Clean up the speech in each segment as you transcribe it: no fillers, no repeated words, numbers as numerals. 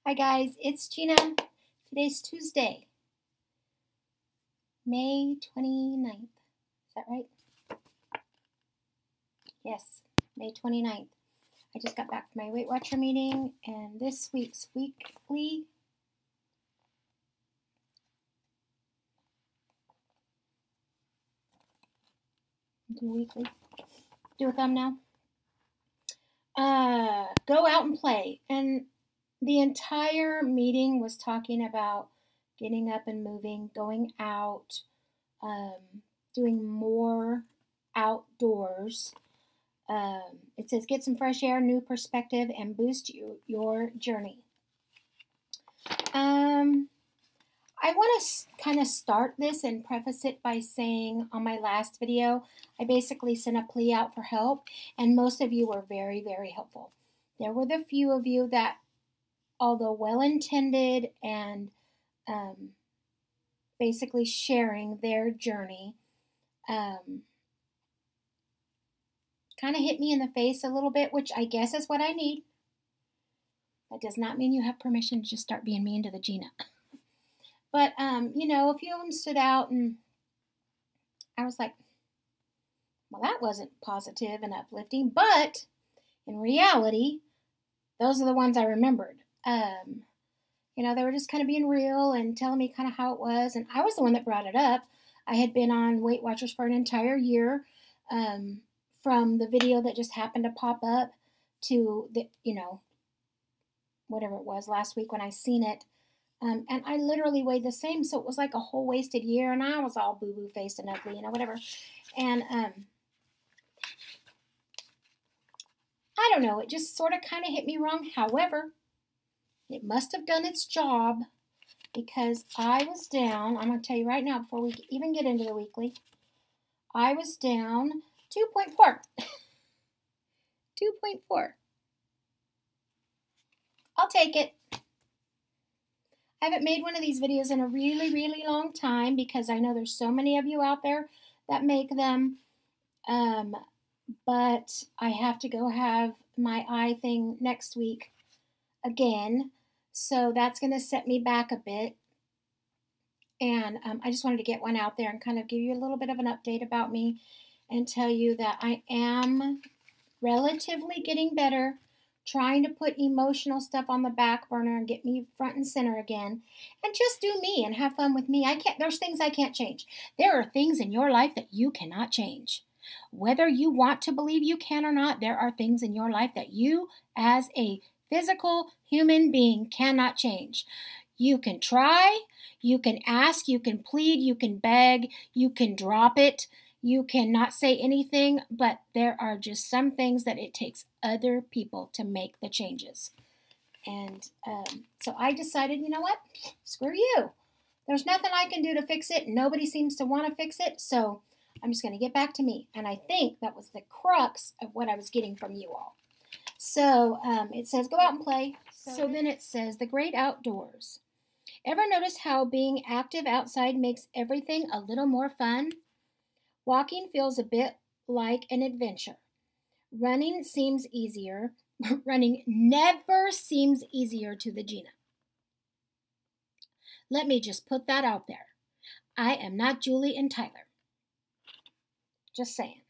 Hi guys, it's Gina. Today's Tuesday, May 29th. Is that right? Yes, May 29th. I just got back from my Weight Watcher meeting, and this week's weekly do a thumbnail. Go out and play. And the entire meeting was talking about getting up and moving, going out, doing more outdoors. It says get some fresh air, new perspective, and boost your journey. I want to kind of start this and preface it by saying on my last video, I basically sent a plea out for help, and most of you were very, very helpful. There were the few of you that, although well-intended and basically sharing their journey, kind of hit me in the face a little bit, which I guess is what I need. That does not mean you have permission to just start being mean to the Gina. But, you know, a few of them stood out, and I was like, well, that wasn't positive and uplifting. But in reality, those are the ones I remembered. You know, they were just kind of being real and telling me kind of how it was. And I was the one that brought it up. I had been on Weight Watchers for an entire year, from the video that just happened to pop up to the, you know, whatever it was last week when I seen it. And I literally weighed the same, so it was like a whole wasted year, and I was all boo-boo faced and ugly, you know, whatever. And I don't know, it just sort of kind of hit me wrong. However, it must have done its job, because I was down, I'm going to tell you right now before we even get into the weekly, I was down 2.4. 2.4. I'll take it. I haven't made one of these videos in a really, really long time because I know there's so many of you out there that make them. But I have to go have my eye thing next week again. So that's going to set me back a bit. And I just wanted to get one out there and kind of give you a little bit of an update about me and tell you that I am relatively getting better, trying to put emotional stuff on the back burner and get me front and center again, and just do me and have fun with me. There's things I can't change. There are things in your life that you cannot change. Whether you want to believe you can or not, there are things in your life that you, as a physical human being, cannot change. You can try, you can ask, you can plead, you can beg, you can drop it. You cannot say anything, but there are just some things that it takes other people to make the changes. And so I decided, you know what? Screw you. There's nothing I can do to fix it. Nobody seems to want to fix it. So I'm just going to get back to me. And I think that was the crux of what I was getting from you all. So it says go out and play. So then it says the great outdoors. Ever notice how being active outside makes everything a little more fun? Walking feels a bit like an adventure. Running seems easier. Running never seems easier to the Gina. Let me just put that out there. I am not Julie and Tyler. Just saying.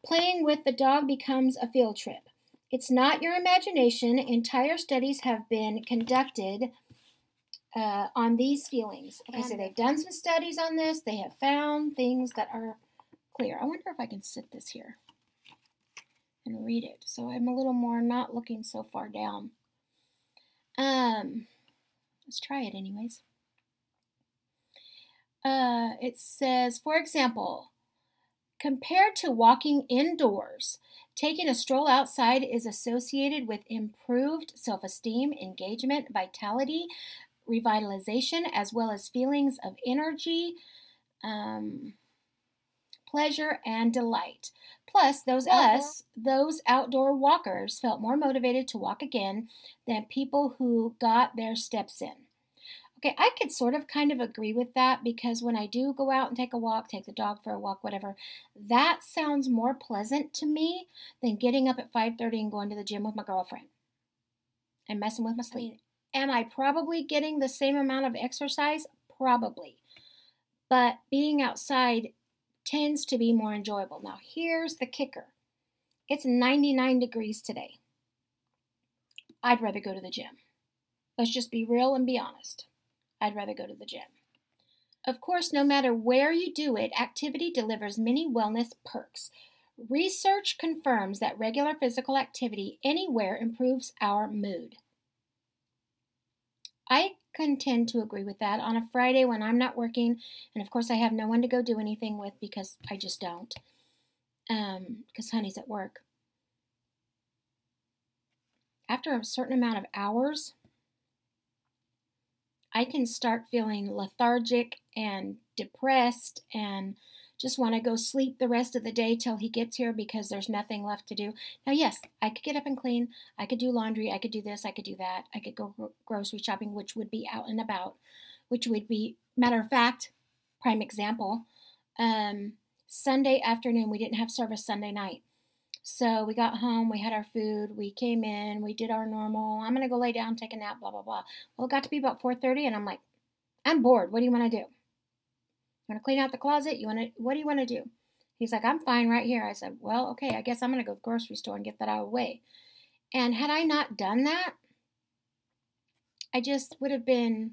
Playing with the dog becomes a field trip. It's not your imagination. Entire studies have been conducted on these feelings. Okay, so they've done some studies on this. They have found things that are clear. I wonder if I can sit this here and read it, so I'm a little more not looking so far down. Let's try it anyways. It says, for example, compared to walking indoors, taking a stroll outside is associated with improved self-esteem, engagement, vitality, revitalization, as well as feelings of energy, pleasure, and delight. Plus, those outdoor walkers felt more motivated to walk again than people who got their steps in. Okay, I could sort of kind of agree with that, because when I do go out and take a walk, take the dog for a walk, whatever, that sounds more pleasant to me than getting up at 5:30 and going to the gym with my girlfriend. and messing with my sleep. Am I probably getting the same amount of exercise? Probably. But being outside tends to be more enjoyable. Now, here's the kicker. It's 99 degrees today. I'd rather go to the gym. Let's just be real and be honest. I'd rather go to the gym. Of course, no matter where you do it, activity delivers many wellness perks. Research confirms that regular physical activity anywhere improves our mood. I can tend to agree with that. On a Friday when I'm not working, and of course I have no one to go do anything with because I just don't, because honey's at work. After a certain amount of hours, I can start feeling lethargic and depressed and just want to go sleep the rest of the day till he gets here because there's nothing left to do. Now, yes, I could get up and clean. I could do laundry. I could do this. I could do that. I could go grocery shopping, which would be out and about, which would be, matter of fact, prime example, Sunday afternoon, we didn't have service Sunday night. So we got home, we had our food, we came in, we did our normal, I'm going to go lay down, take a nap, blah, blah, blah. Well, it got to be about 4:30 and I'm like, I'm bored. What do you want to do? You want to clean out the closet? What do you want to do? He's like, I'm fine right here. I said, well, okay, I guess I'm going to go to the grocery store and get that out of the way. And had I not done that, I just would have been,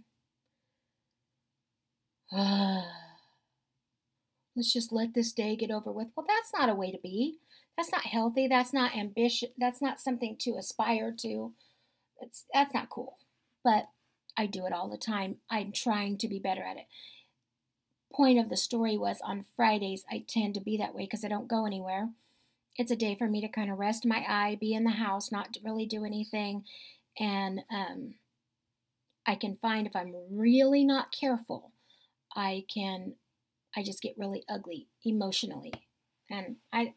let's just let this day get over with. Well, that's not a way to be. That's not healthy. That's not ambitious. That's not something to aspire to. That's not cool. But I do it all the time. I'm trying to be better at it. Point of the story was on Fridays, I tend to be that way because I don't go anywhere. It's a day for me to kind of rest my eye, be in the house, not really do anything. And I can find if I'm really not careful, I just get really ugly emotionally. And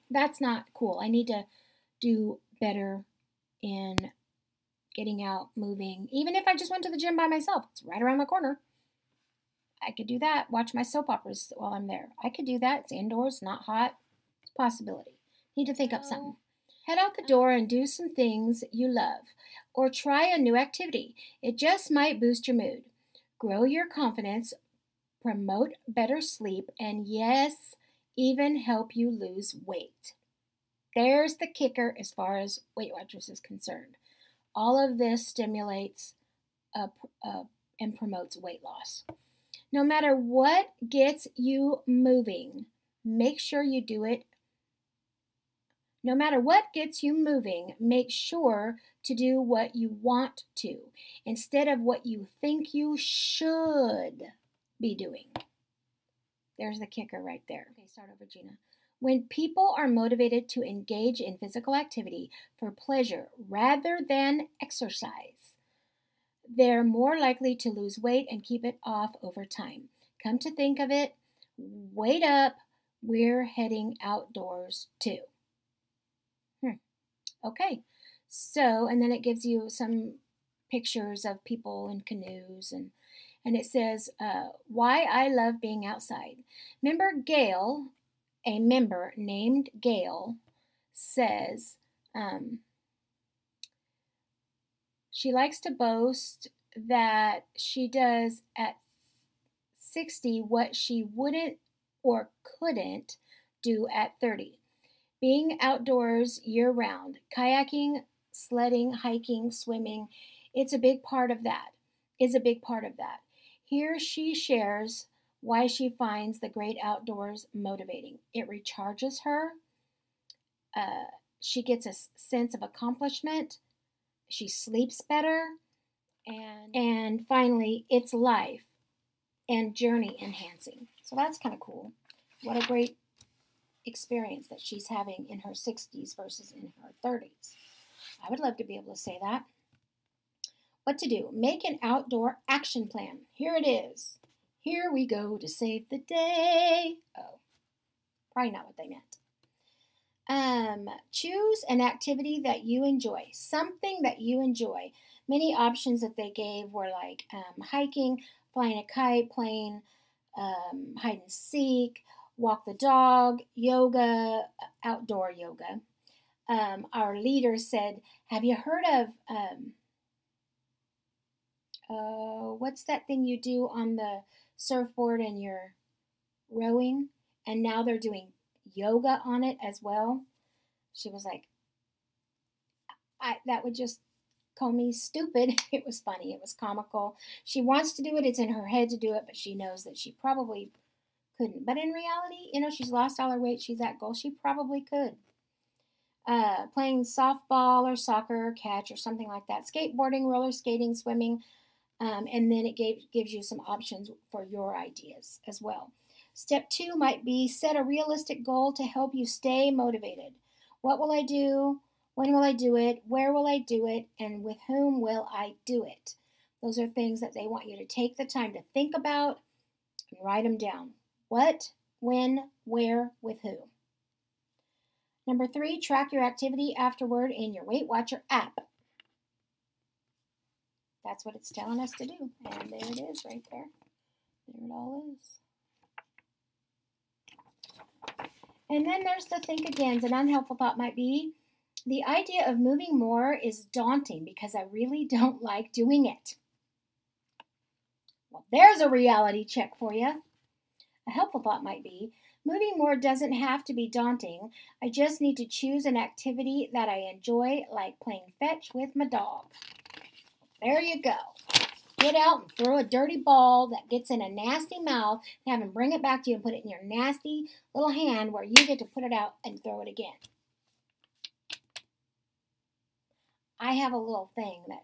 that's not cool. I need to do better in getting out, moving. Even if I just went to the gym by myself, it's right around the corner. I could do that. Watch my soap operas while I'm there. I could do that. It's indoors, not hot. It's a possibility. Need to think up something. Head out the door and do some things you love. Or try a new activity. It just might boost your mood. Grow your confidence, promote better sleep, and yes, even help you lose weight. There's the kicker as far as Weight Watchers is concerned. All of this stimulates and promotes weight loss. No matter what gets you moving, make sure you do it. No matter what gets you moving, make sure to do what you want to instead of what you think you should be doing. There's the kicker right there. Okay, start over, Gina. When people are motivated to engage in physical activity for pleasure rather than exercise, they're more likely to lose weight and keep it off over time. Come to think of it, wait up, we're heading outdoors too. Okay, so, and then it gives you some pictures of people in canoes, and it says, why I love being outside. Member Gail, a member named Gail, says she likes to boast that she does at 60 what she wouldn't or couldn't do at 30. Being outdoors year-round, kayaking, sledding, hiking, swimming, it's a big part of that. Here she shares why she finds the great outdoors motivating. It recharges her. She gets a sense of accomplishment. She sleeps better. And finally, it's life and journey enhancing. So that's kind of cool. What a great experience that she's having in her 60s versus in her 30s. I would love to be able to say that. What to do? Make an outdoor action plan. Here it is. Here we go to save the day. Oh, probably not what they meant. Choose an activity that you enjoy. Something that you enjoy. Many options that they gave were like hiking, flying a kite, playing hide and seek, walk the dog, yoga, outdoor yoga. Our leader said, have you heard of what's that thing you do on the surfboard and you're rowing? And now they're doing yoga on it as well. She was like, that would just call me stupid. It was funny. It was comical. She wants to do it. It's in her head to do it, but she knows that she probably couldn't. But in reality, she's lost all her weight. She's at goal. She probably could. Playing softball or soccer or catch or something like that. Skateboarding, roller skating, swimming. And then it gives you some options for your ideas as well. Step 2 might be set a realistic goal to help you stay motivated. What will I do? When will I do it? Where will I do it? And with whom will I do it? Those are things that they want you to take the time to think about and write them down. What, when, where, with who. Number 3, track your activity afterward in your Weight Watcher app. That's what it's telling us to do. And there it is right there. There it all is. And then there's the think agains. An unhelpful thought might be, the idea of moving more is daunting because I really don't like doing it. Well, there's a reality check for you. A helpful thought might be, moving more doesn't have to be daunting. I just need to choose an activity that I enjoy, like playing fetch with my dog. There you go. Get out and throw a dirty ball that gets in a nasty mouth and have him bring it back to you and put it in your nasty little hand where you get to put it out and throw it again. I have a little thing that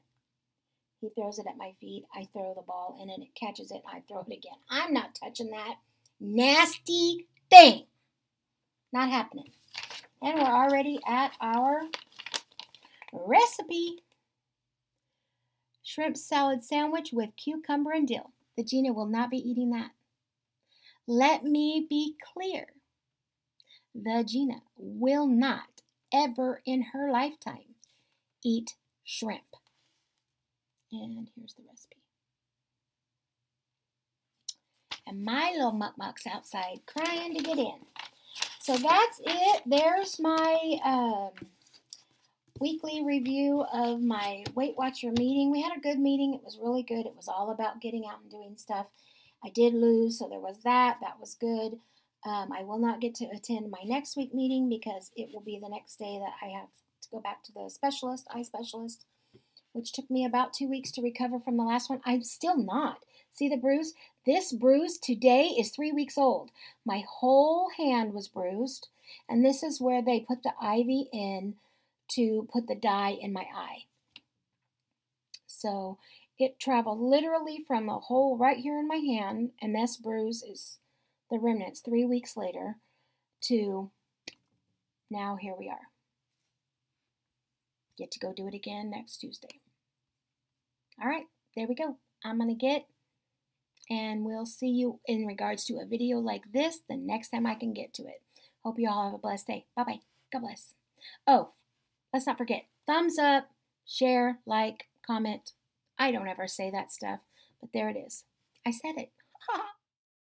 he throws it at my feet. I throw the ball in and it catches it. I throw it again. I'm not touching that nasty thing. Not happening. And we're already at our recipe. Shrimp salad sandwich with cucumber and dill. The Gina will not be eating that. Let me be clear. The Gina will not ever in her lifetime eat shrimp. And here's the recipe. And my little muckmuck's outside crying to get in. So that's it. There's my weekly review of my Weight Watcher meeting. We had a good meeting. It was really good. It was all about getting out and doing stuff. I did lose, so there was that. That was good. I will not get to attend my next week meeting because it will be the next day that I have to go back to the eye specialist, which took me about 2 weeks to recover from the last one. I'm still not. See the bruise? This bruise today is 3 weeks old. My whole hand was bruised, and this is where they put the IV in to put the dye in my eye. So it traveled literally from a hole right here in my hand, and this bruise is the remnants 3 weeks later, to now here we are. Get to go do it again next Tuesday. All right, there we go. I'm going to get, and we'll see you in regards to a video like this the next time I can get to it. Hope you all have a blessed day. Bye-bye. God bless. Oh, let's not forget, thumbs up, share, like, comment. I don't ever say that stuff, but there it is. I said it. Ha ha.